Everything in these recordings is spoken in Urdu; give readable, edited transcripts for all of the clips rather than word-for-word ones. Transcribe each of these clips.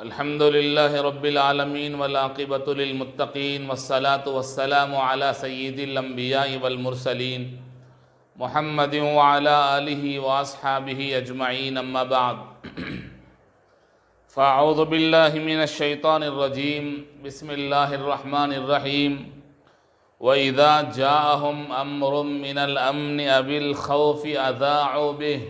الحمد لله رب العالمين والعاقبة للمتقين والصلاة والسلام على سيد الأنبياء والمرسلين محمد وعلى آله وأصحابه أجمعين أما بعد فأعوذ بالله من الشيطان الرجيم بسم الله الرحمن الرحيم وإذا جاءهم أمر من الأمن أو الخوف أذاعوا به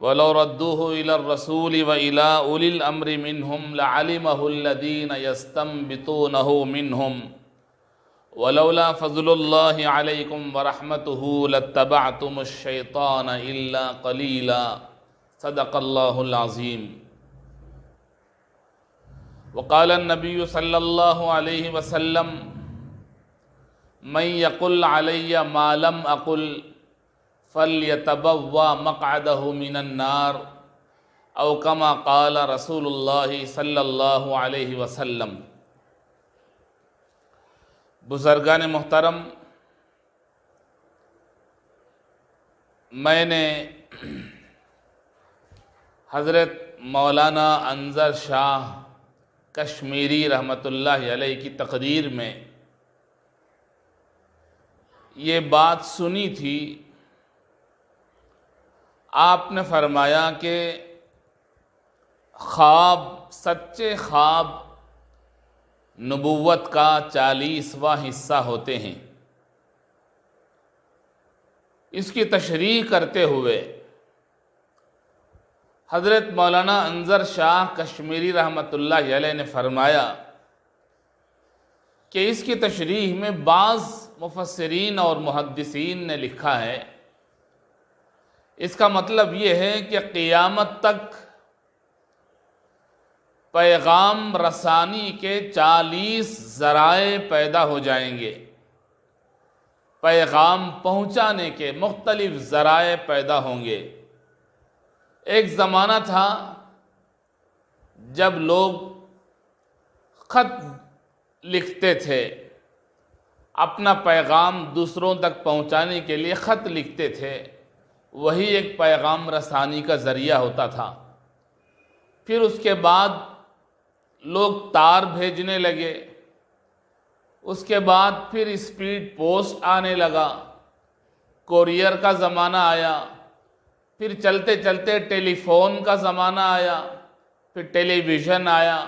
ولو ردوه إلى الرسول وإلى أولي الأمر منهم لعلمه الذين يستنبطونه منهم ولولا فضل الله عليكم ورحمته لاتبعتم الشيطان إلا قليلا صدق الله العظيم. وقال النبي صلى الله عليه وسلم من يقل علي ما لم أقل فَلْيَتَبَوَّأْ مَقْعَدَهُ مِنَ النَّارِ او كما قال رسول اللہ صلی اللہ علیہ وسلم. بزرگان محترم، میں نے حضرت مولانا انظر شاہ کشمیری رحمۃ اللہ علیہ کی تقریر میں یہ بات سنی تھی. آپ نے فرمایا کہ خواب، سچے خواب نبوت کا 40واں حصہ ہوتے ہیں. اس کی تشریح کرتے ہوئے حضرت مولانا انظر شاہ کشمیری رحمۃ اللہ علیہ نے فرمایا کہ اس کی تشریح میں بعض مفسرین اور محدثین نے لکھا ہے، اس کا مطلب یہ ہے کہ قیامت تک پیغام رسانی کے 40 ذرائع پیدا ہو جائیں گے. پیغام پہنچانے کے مختلف ذرائع پیدا ہوں گے. ایک زمانہ تھا جب لوگ خط لکھتے تھے، اپنا پیغام دوسروں تک پہنچانے کے لیے خط لکھتے تھے. وہی ایک پیغام رسانی کا ذریعہ ہوتا تھا. پھر اس کے بعد لوگ تار بھیجنے لگے. اس کے بعد پھر اسپیڈ پوسٹ آنے لگا، کوریئر کا زمانہ آیا. پھر چلتے چلتے ٹیلی فون کا زمانہ آیا، پھر ٹیلی ویژن آیا،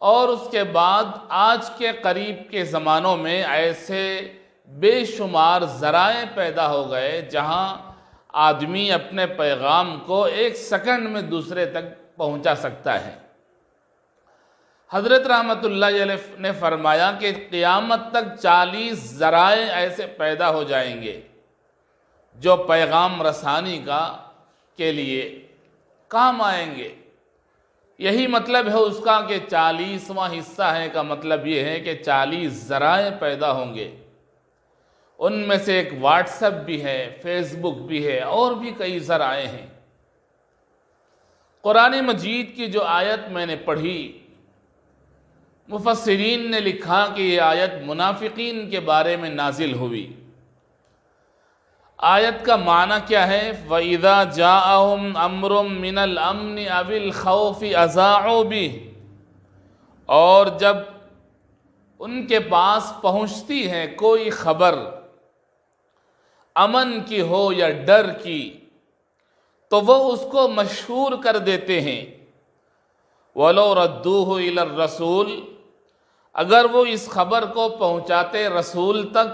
اور اس کے بعد آج کے قریب کے زمانوں میں ایسے بے شمار ذرائع پیدا ہو گئے جہاں آدمی اپنے پیغام کو 1 سیکنڈ میں دوسرے تک پہنچا سکتا ہے. حضرت رحمت اللہ علیہ نے فرمایا کہ قیامت تک 40 ذرائع ایسے پیدا ہو جائیں گے جو پیغام رسانی کے لیے کام آئیں گے. یہی مطلب ہے اس کا کہ 40واں حصہ ہے کا مطلب یہ ہے کہ 40 ذرائع پیدا ہوں گے. ان میں سے ایک واٹس ایپ بھی ہے، فیس بک بھی ہے، اور بھی کئی ذرائع ہیں. قرآن مجید کی جو آیت میں نے پڑھی، مفسرین نے لکھا کہ یہ آیت منافقین کے بارے میں نازل ہوئی. آیت کا معنی کیا ہے؟ وَإِذَا جَاءَهُمْ أَمْرٌ مِّنَ الْأَمْنِ أَوِ الْخَوْفِ أَذَاعُوا بِهِ، اور جب ان کے پاس پہنچتی ہے کوئی خبر امن کی ہو یا ڈر کی تو وہ اس کو مشہور کر دیتے ہیں. وَلَوْ رَدُّوهُ إِلَى الرَّسُولِ، اگر وہ اس خبر کو پہنچاتے رسول تک،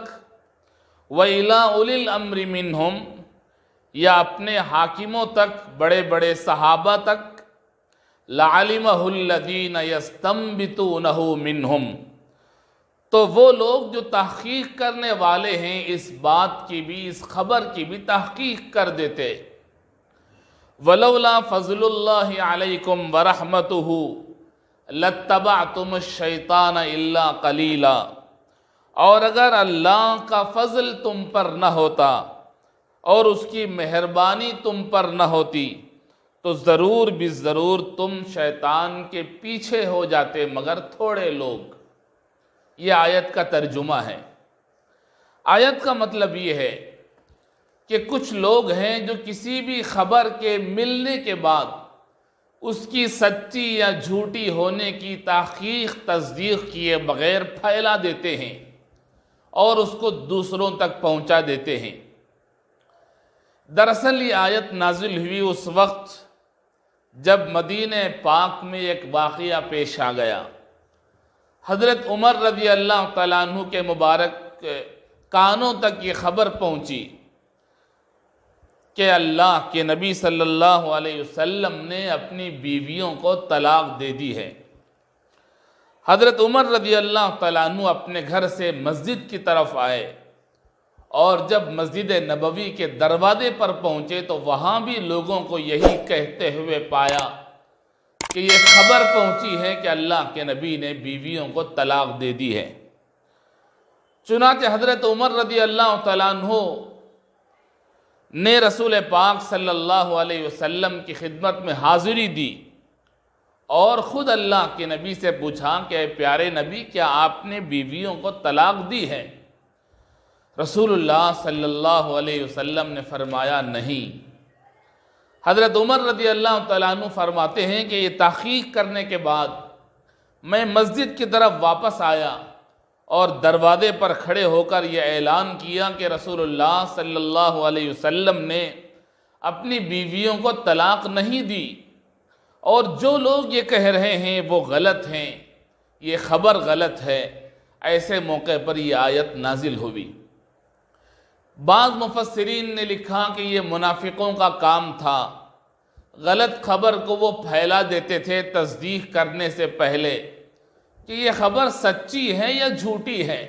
وَإِلَىٰ أُولِي الْأَمْرِ مِنْهُمْ، یا اپنے حاکموں تک، بڑے بڑے صحابہ تک، لَعَلِمَهُ الَّذِينَ يَسْتَنبِطُونَهُ مِنْهُمْ، تو وہ لوگ جو تحقیق کرنے والے ہیں اس بات کی بھی، اس خبر کی بھی تحقیق کر دیتے. وَلَوْلَا فَضْلُ اللَّهِ عَلَيْكُمْ وَرَحْمَتُهُ لَاتَّبَعْتُمُ الشَّيْطَانَ إِلَّا قَلِيلًا، اور اگر اللہ کا فضل تم پر نہ ہوتا اور اس کی مہربانی تم پر نہ ہوتی تو ضرور ضرور تم شیطان کے پیچھے ہو جاتے، مگر تھوڑے لوگ. یہ آیت کا ترجمہ ہے. آیت کا مطلب یہ ہے کہ کچھ لوگ ہیں جو کسی بھی خبر کے ملنے کے بعد اس کی سچی یا جھوٹی ہونے کی تحقیق تصدیق کیے بغیر پھیلا دیتے ہیں اور اس کو دوسروں تک پہنچا دیتے ہیں۔ دراصل یہ آیت نازل ہوئی اس وقت جب مدینہ پاک میں ایک واقعہ پیش آ گیا۔ حضرت عمر رضی اللہ تعالیٰ عنہ کے مبارک کانوں تک یہ خبر پہنچی کہ اللہ کے نبی صلی اللہ علیہ وسلم نے اپنی بیویوں کو طلاق دے دی ہے۔ حضرت عمر رضی اللہ تعالیٰ عنہ اپنے گھر سے مسجد کی طرف آئے اور جب مسجد نبوی کے دروازے پر پہنچے تو وہاں بھی لوگوں کو یہی کہتے ہوئے پایا کہ یہ خبر پہنچی ہے کہ اللہ کے نبی نے بیویوں کو طلاق دے دی ہے۔ چنانچہ حضرت عمر رضی اللہ تعالیٰ عنہ نے رسول پاک صلی اللہ علیہ وسلم کی خدمت میں حاضری دی اور خود اللہ کے نبی سے پوچھا کہ اے پیارے نبی، کیا آپ نے بیویوں کو طلاق دی ہے؟ رسول اللہ صلی اللہ علیہ وسلم نے فرمایا نہیں۔ حضرت عمر رضی اللہ تعالیٰ عنہ فرماتے ہیں کہ یہ تحقیق کرنے کے بعد میں مسجد کی طرف واپس آیا اور دروازے پر کھڑے ہو کر یہ اعلان کیا کہ رسول اللہ صلی اللہ علیہ وسلم نے اپنی بیویوں کو طلاق نہیں دی، اور جو لوگ یہ کہہ رہے ہیں وہ غلط ہیں، یہ خبر غلط ہے۔ ایسے موقع پر یہ آیت نازل ہوئی۔ بعض مفسرین نے لکھا کہ یہ منافقوں کا کام تھا، غلط خبر کو وہ پھیلا دیتے تھے تصدیق کرنے سے پہلے کہ یہ خبر سچی ہے یا جھوٹی ہے۔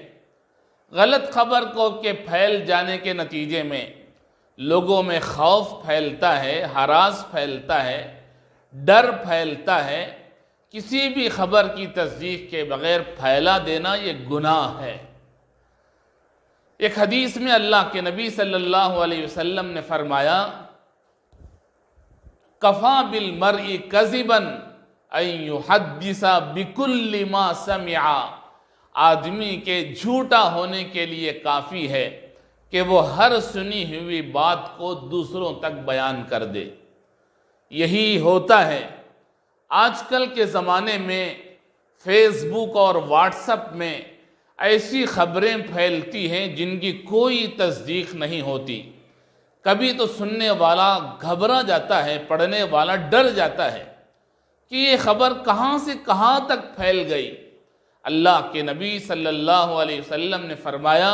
غلط خبر کو کے پھیل جانے کے نتیجے میں لوگوں میں خوف پھیلتا ہے، ہراس پھیلتا ہے، ڈر پھیلتا ہے۔ کسی بھی خبر کی تصدیق کے بغیر پھیلا دینا یہ گناہ ہے۔ ایک حدیث میں اللہ کے نبی صلی اللہ علیہ وسلم نے فرمایا، کفا بالمرء کذبا ان یحدث بکل ما سمع، آدمی کے جھوٹا ہونے کے لیے کافی ہے کہ وہ ہر سنی ہوئی بات کو دوسروں تک بیان کر دے۔ یہی ہوتا ہے آج کل کے زمانے میں فیس بک اور واٹس ایپ میں ایسی خبریں پھیلتی ہیں جن کی کوئی تصدیق نہیں ہوتی۔ کبھی تو سننے والا گھبرا جاتا ہے، پڑھنے والا ڈر جاتا ہے کہ یہ خبر کہاں سے کہاں تک پھیل گئی۔ اللہ کے نبی صلی اللہ علیہ وسلم نے فرمایا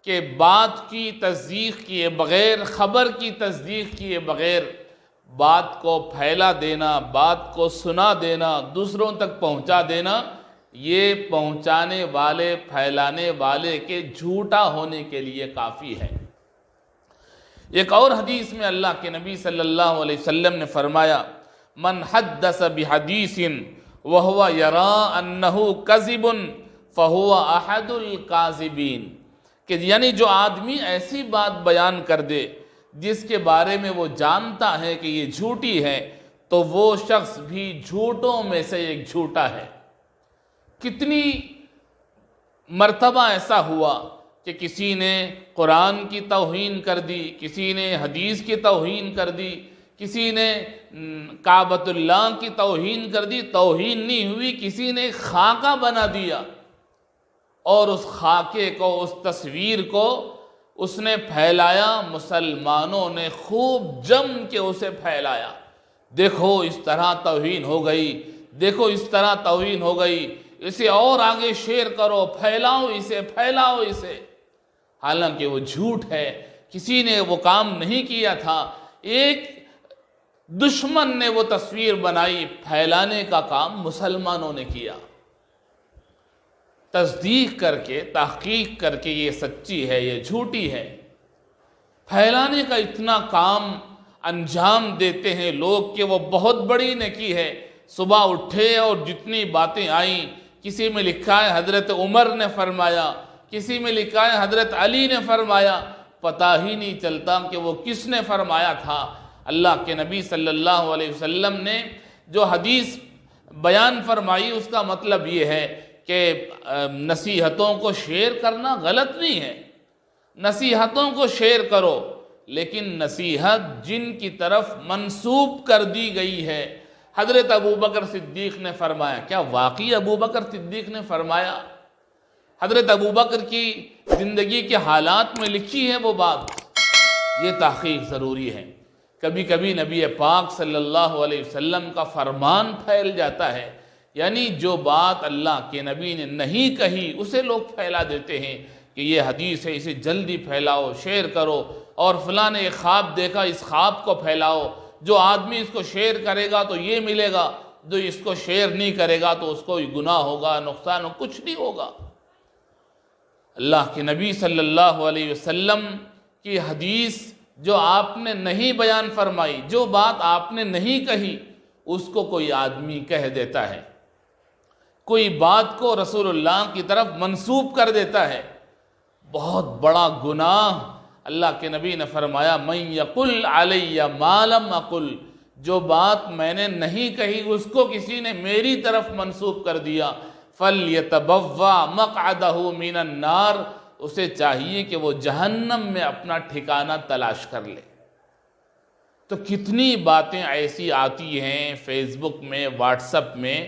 کہ بات کی تصدیق کیے بغیر، خبر کی تصدیق کیے بغیر بات کو پھیلا دینا، بات کو سنا دینا، دوسروں تک پہنچا دینا، یہ پہنچانے والے، پھیلانے والے کے جھوٹا ہونے کے لیے کافی ہے۔ ایک اور حدیث میں اللہ کے نبی صلی اللہ علیہ وسلم نے فرمایا، من حدث بحدیث وهو يرى انه كذب فهو احد الكاذبین، کہ یعنی جو آدمی ایسی بات بیان کر دے جس کے بارے میں وہ جانتا ہے کہ یہ جھوٹی ہے، تو وہ شخص بھی جھوٹوں میں سے ایک جھوٹا ہے۔ کتنی مرتبہ ایسا ہوا کہ کسی نے قرآن کی توہین کر دی، کسی نے حدیث کی توہین کر دی، کسی نے کعبۃ اللہ کی توہین کر دی۔ توہین نہیں ہوئی، کسی نے خاکہ بنا دیا اور اس خاکے کو، اس تصویر کو اس نے پھیلایا۔ مسلمانوں نے خوب جم کے اسے پھیلایا، دیکھو اس طرح توہین ہو گئی، دیکھو اس طرح توہین ہو گئی، اسے اور آگے شیئر کرو، پھیلاؤ اسے، پھیلاؤ اسے۔ حالانکہ وہ جھوٹ ہے، کسی نے وہ کام نہیں کیا تھا، ایک دشمن نے وہ تصویر بنائی، پھیلانے کا کام مسلمانوں نے کیا۔ تصدیق کر کے، تحقیق کر کے یہ سچی ہے، یہ جھوٹی ہے، پھیلانے کا اتنا کام انجام دیتے ہیں لوگ کہ وہ بہت بڑی نیکی ہے۔ صبح اٹھے اور جتنی باتیں آئیں، کسی میں لکھا ہے حضرت عمر نے فرمایا، کسی میں لکھا ہے حضرت علی نے فرمایا، پتہ ہی نہیں چلتا کہ وہ کس نے فرمایا تھا۔ اللہ کے نبی صلی اللہ علیہ وسلم نے جو حدیث بیان فرمائی اس کا مطلب یہ ہے کہ نصیحتوں کو شیئر کرنا غلط نہیں ہے، نصیحتوں کو شیئر کرو، لیکن نصیحت جن کی طرف منسوب کر دی گئی ہے، حضرت ابو بکر صدیق نے فرمایا۔ کیا واقعی ابو بکر صدیق نے فرمایا؟ حضرت ابو بکر کی زندگی کے حالات میں لکھی ہے وہ بات، یہ تحقیق ضروری ہے۔ کبھی کبھی نبی پاک صلی اللہ علیہ وسلم کا فرمان پھیل جاتا ہے، یعنی جو بات اللہ کے نبی نے نہیں کہی اسے لوگ پھیلا دیتے ہیں کہ یہ حدیث ہے، اسے جلدی پھیلاؤ، شیئر کرو، اور فلاں نے ایک خواب دیکھا، اس خواب کو پھیلاؤ، جو آدمی اس کو شیئر کرے گا تو یہ ملے گا، جو اس کو شیئر نہیں کرے گا تو اس کو گناہ ہوگا، نقصان ہو، کچھ نہیں ہوگا۔ اللہ کے نبی صلی اللہ علیہ وسلم کی حدیث جو آپ نے نہیں بیان فرمائی، جو بات آپ نے نہیں کہی، اس کو کوئی آدمی کہہ دیتا ہے، کوئی بات کو رسول اللہ کی طرف منسوب کر دیتا ہے، بہت بڑا گناہ۔ اللہ کے نبی نے فرمایا من یقل علی ما لم اقل، جو بات میں نے نہیں کہی اس کو کسی نے میری طرف منسوب کر دیا، فَلْيَتَبَوَّأْ مَقْعَدَهُ مِنَ النَّارِ، اسے چاہیے کہ وہ جہنم میں اپنا ٹھکانہ تلاش کر لے۔ تو کتنی باتیں ایسی آتی ہیں فیس بک میں، واٹس ایپ میں،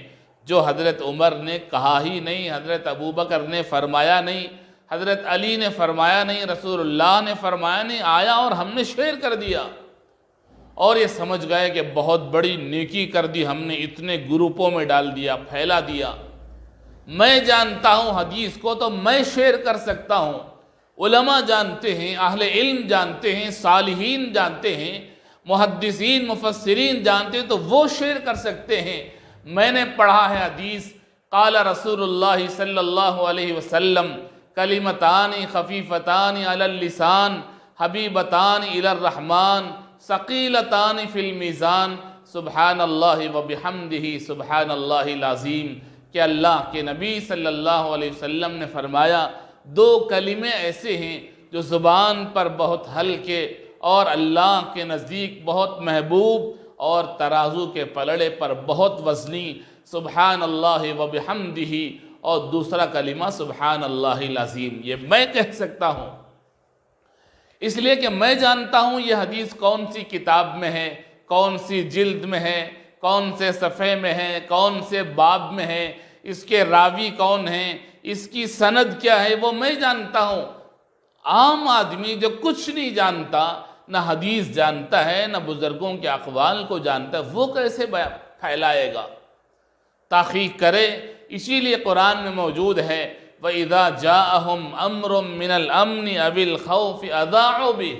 جو حضرت عمر نے کہا ہی نہیں، حضرت ابو بکر نے فرمایا نہیں، حضرت علی نے فرمایا نہیں، رسول اللہ نے فرمایا نہیں، آیا اور ہم نے شیئر کر دیا، اور یہ سمجھ گئے کہ بہت بڑی نیکی کر دی ہم نے، اتنے گروپوں میں ڈال دیا، پھیلا دیا۔ میں جانتا ہوں حدیث کو تو میں شیئر کر سکتا ہوں، علماء جانتے ہیں، اہل علم جانتے ہیں، صالحین جانتے ہیں، محدثین مفسرین جانتے ہیں تو وہ شیئر کر سکتے ہیں۔ میں نے پڑھا ہے حدیث، قال رسول اللہ صلی اللہ علیہ وسلم کلمتان خفیفتان علی اللسان حبیبتان الی الرحمن ثقیلتان فی المیزان سبحان اللہ وبحمدہ سبحان اللہ العظیم، کہ اللہ کے نبی صلی اللہ علیہ وسلم نے فرمایا دو کلمے ایسے ہیں جو زبان پر بہت ہلکے اور اللہ کے نزدیک بہت محبوب اور ترازو کے پلڑے پر بہت وزنی، سبحان اللہ وبحمدہ، اور دوسرا کلمہ سبحان اللہ العظیم۔ یہ میں کہہ سکتا ہوں اس لیے کہ میں جانتا ہوں یہ حدیث کون سی کتاب میں ہے، کون سی جلد میں ہے، کون سے صفحے میں ہے، کون سے باب میں ہے، اس کے راوی کون ہیں، اس کی سند کیا ہے، وہ میں جانتا ہوں۔ عام آدمی جو کچھ نہیں جانتا، نہ حدیث جانتا ہے، نہ بزرگوں کے اقوال کو جانتا ہے، وہ کیسے پھیلائے گا، تحقیق کرے۔ اسی لیے قرآن میں موجود ہے وَإِذَا جَاءَهُمْ أَمْرٌ مِّنَ الْأَمْنِ أَوِ الْخَوْفِ أَذَاعُوا بِهِ،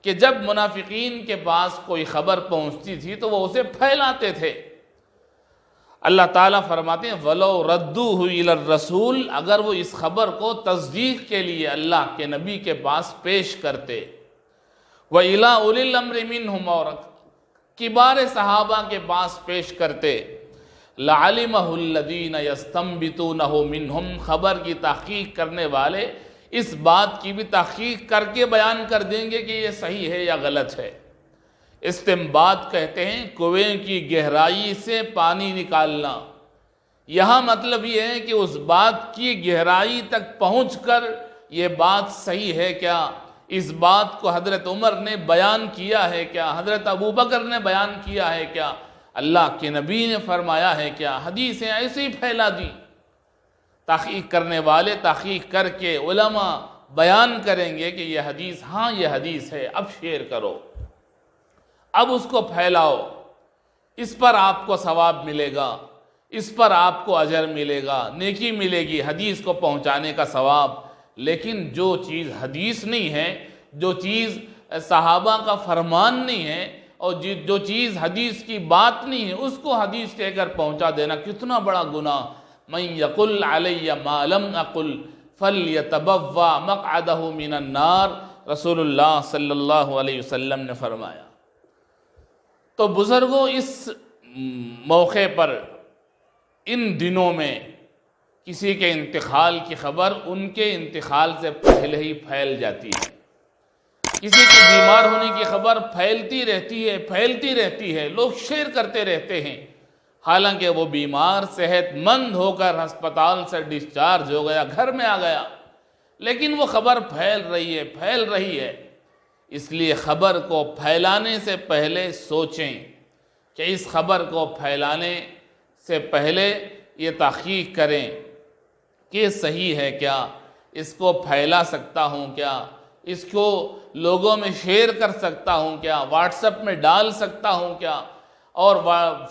کہ جب منافقین کے پاس کوئی خبر پہنچتی تھی تو وہ اسے پھیلاتے تھے۔ اللہ تعالیٰ فرماتے ہیں وَلَوْ رَدُّوهُ إِلَى الرَّسُولِ، اگر وہ اس خبر کو تصدیق کے لیے اللہ کے نبی کے پاس پیش کرتے، وَإِلَىٰ أُولِي الْأَمْرِ مِنْهُمْ، اور کبار صحابہ کے پاس پیش کرتے، لَعَلِمَهُ الَّذِينَ يَسْتَنبِطُونَهُ مِنْهُمْ، خبر کی تحقیق کرنے والے اس بات کی بھی تحقیق کر کے بیان کر دیں گے کہ یہ صحیح ہے یا غلط ہے۔ استنباط کہتے ہیں کنویں کی گہرائی سے پانی نکالنا۔ یہاں مطلب یہ ہے کہ اس بات کی گہرائی تک پہنچ کر یہ بات صحیح ہے کیا، اس بات کو حضرت عمر نے بیان کیا ہے کیا، حضرت ابو بکر نے بیان کیا ہے کیا، اللہ کے نبی نے فرمایا ہے کیا، حدیثیں ایسے ہی پھیلا دی۔ تحقیق کرنے والے تحقیق کر کے علماء بیان کریں گے کہ یہ حدیث، ہاں یہ حدیث ہے، اب شیئر کرو، اب اس کو پھیلاؤ، اس پر آپ کو ثواب ملے گا، اس پر آپ کو اجر ملے گا، نیکی ملے گی، حدیث کو پہنچانے کا ثواب۔ لیکن جو چیز حدیث نہیں ہے، جو چیز صحابہ کا فرمان نہیں ہے، اور جو چیز حدیث کی بات نہیں ہے، اس کو حدیث کہہ کر پہنچا دینا کتنا بڑا گناہ۔ من یقل علی ما لم اقل فلیتبوأ مقعدہ من النار، رسول اللہ صلی اللہ علیہ وسلم نے فرمایا۔ تو بزرگوں، اس موقع پر ان دنوں میں کسی کے انتقال کی خبر ان کے انتقال سے پہلے ہی پھیل جاتی ہے، کسی کے بیمار ہونے کی خبر پھیلتی رہتی ہے، لوگ شیئر کرتے رہتے ہیں، حالانکہ وہ بیمار صحت مند ہو کر ہسپتال سے ڈسچارج ہو گیا، گھر میں آ گیا، لیکن وہ خبر پھیل رہی ہے۔ اس لیے خبر کو پھیلانے سے پہلے سوچیں، کہ اس خبر کو پھیلانے سے پہلے یہ تحقیق کریں کہ صحیح ہے کیا، اس کو پھیلا سکتا ہوں کیا، اس کو لوگوں میں شیئر کر سکتا ہوں کیا، واٹس ایپ میں ڈال سکتا ہوں کیا، اور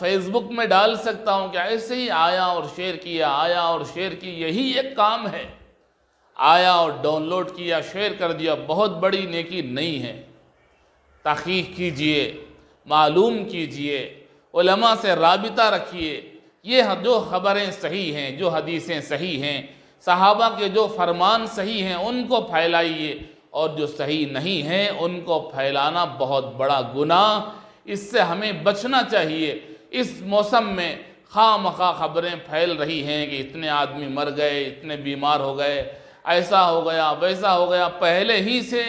فیس بک میں ڈال سکتا ہوں کیا۔ ایسے ہی آیا اور شیئر کیا، آیا اور شیئر کی، یہی ایک کام ہے۔ آیا اور ڈاؤن لوڈ کیا، شیئر کر دیا، بہت بڑی نیکی نہیں ہے۔ تحقیق کیجئے، معلوم کیجئے، علماء سے رابطہ رکھیے، یہ جو خبریں صحیح ہیں، جو حدیثیں صحیح ہیں، صحابہ کے جو فرمان صحیح ہیں ان کو پھیلائیے، اور جو صحیح نہیں ہیں ان کو پھیلانا بہت بڑا گناہ، اس سے ہمیں بچنا چاہیے۔ اس موسم میں خواہ مخواہ خبریں پھیل رہی ہیں کہ اتنے آدمی مر گئے، اتنے بیمار ہو گئے، ایسا ہو گیا، ویسا ہو گیا، پہلے ہی سے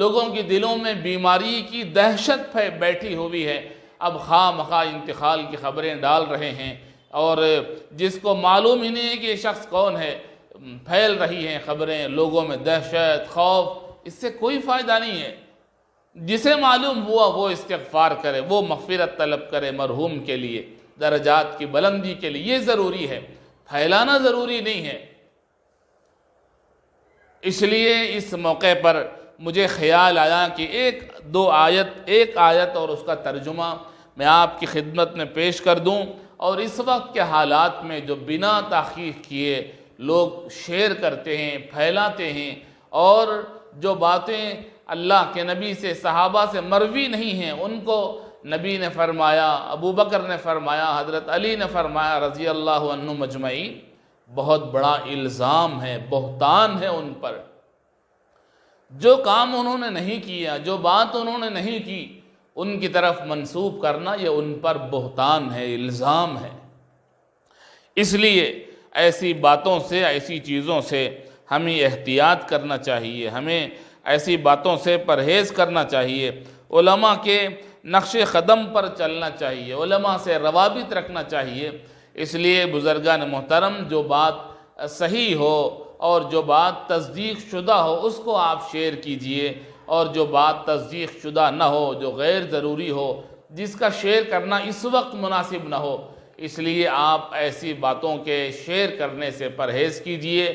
لوگوں کے دلوں میں بیماری کی دہشت بیٹھی ہوئی ہے، اب خواہ مخواہ انتقال کی خبریں ڈال رہے ہیں، اور جس کو معلوم ہی نہیں ہے کہ یہ شخص کون ہے، پھیل رہی ہیں خبریں، لوگوں میں دہشت، خوف، اس سے کوئی فائدہ نہیں ہے۔ جسے معلوم ہوا وہ استغفار کرے، وہ مغفرت طلب کرے مرحوم کے لیے، درجات کی بلندی کے لیے، یہ ضروری ہے، پھیلانا ضروری نہیں ہے۔ اس لیے اس موقع پر مجھے خیال آیا کہ ایک آیت اور اس کا ترجمہ میں آپ کی خدمت میں پیش کر دوں، اور اس وقت کے حالات میں جو بنا تحقیق کیے لوگ شیئر کرتے ہیں، پھیلاتے ہیں، اور جو باتیں اللہ کے نبی سے، صحابہ سے مروی نہیں ہیں، ان کو نبی نے فرمایا، ابو بکر نے فرمایا، حضرت علی نے فرمایا رضی اللہ عنہ مجمعین، بہت بڑا الزام ہے، بہتان ہے ان پر۔ جو کام انہوں نے نہیں کیا، جو بات انہوں نے نہیں کی، ان کی طرف منسوب کرنا یہ ان پر بہتان ہے، الزام ہے۔ اس لیے ایسی باتوں سے، ایسی چیزوں سے ہمیں احتیاط کرنا چاہیے، ہمیں ایسی باتوں سے پرہیز کرنا چاہیے، علماء کے نقش قدم پر چلنا چاہیے، علماء سے روابط رکھنا چاہیے۔ اس لیے بزرگان محترم، جو بات صحیح ہو اور جو بات تصدیق شدہ ہو اس کو آپ شیئر کیجئے، اور جو بات تصدیق شدہ نہ ہو، جو غیر ضروری ہو، جس کا شیئر کرنا اس وقت مناسب نہ ہو، اس لیے آپ ایسی باتوں کے شیئر کرنے سے پرہیز کیجئے۔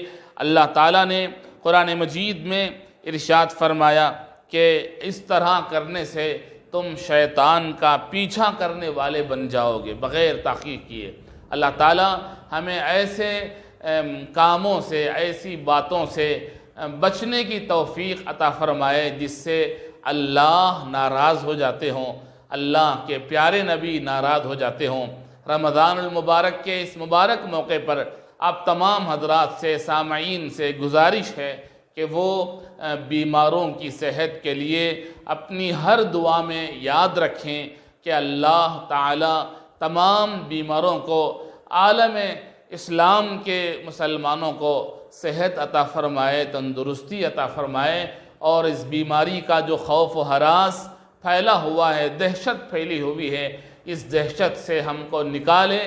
اللہ تعالیٰ نے قرآن مجید میں ارشاد فرمایا کہ اس طرح کرنے سے تم شیطان کا پیچھا کرنے والے بن جاؤ گے، بغیر تحقیق کیے۔ اللہ تعالیٰ ہمیں ایسے کاموں سے، ایسی باتوں سے بچنے کی توفیق عطا فرمائے جس سے اللہ ناراض ہو جاتے ہوں، اللہ کے پیارے نبی ناراض ہو جاتے ہوں۔ رمضان المبارک کے اس مبارک موقع پر آپ تمام حضرات سے، سامعین سے گزارش ہے کہ وہ بیماروں کی صحت کے لیے اپنی ہر دعا میں یاد رکھیں کہ اللہ تعالی تمام بیماروں کو، عالم اسلام کے مسلمانوں کو صحت عطا فرمائے، تندرستی عطا فرمائے، اور اس بیماری کا جو خوف و ہراس پھیلا ہوا ہے، دہشت پھیلی ہوئی ہے، اس دہشت سے ہم کو نکالے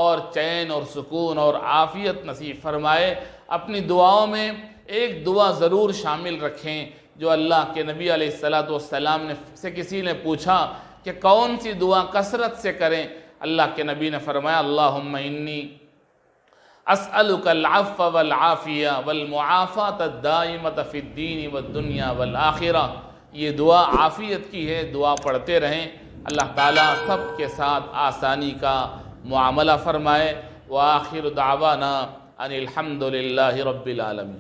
اور چین اور سکون اور عافیت نصیب فرمائے۔ اپنی دعاؤں میں ایک دعا ضرور شامل رکھیں جو اللہ کے نبی علیہ السلام سے کسی نے پوچھا کہ کون سی دعا کثرت سے کریں، اللہ کے نبی نے فرمایا اللہم انی اسألک العفو والعافیہ والمعافاة الدائمة فی الدین والدنیا والآخرہ۔ یہ دعا عافیت کی ہے، دعا پڑھتے رہیں، اللہ تعالیٰ سب کے ساتھ آسانی کا معاملہ فرمائے۔ وآخر دعوانا ان الحمد للہ رب العالمین۔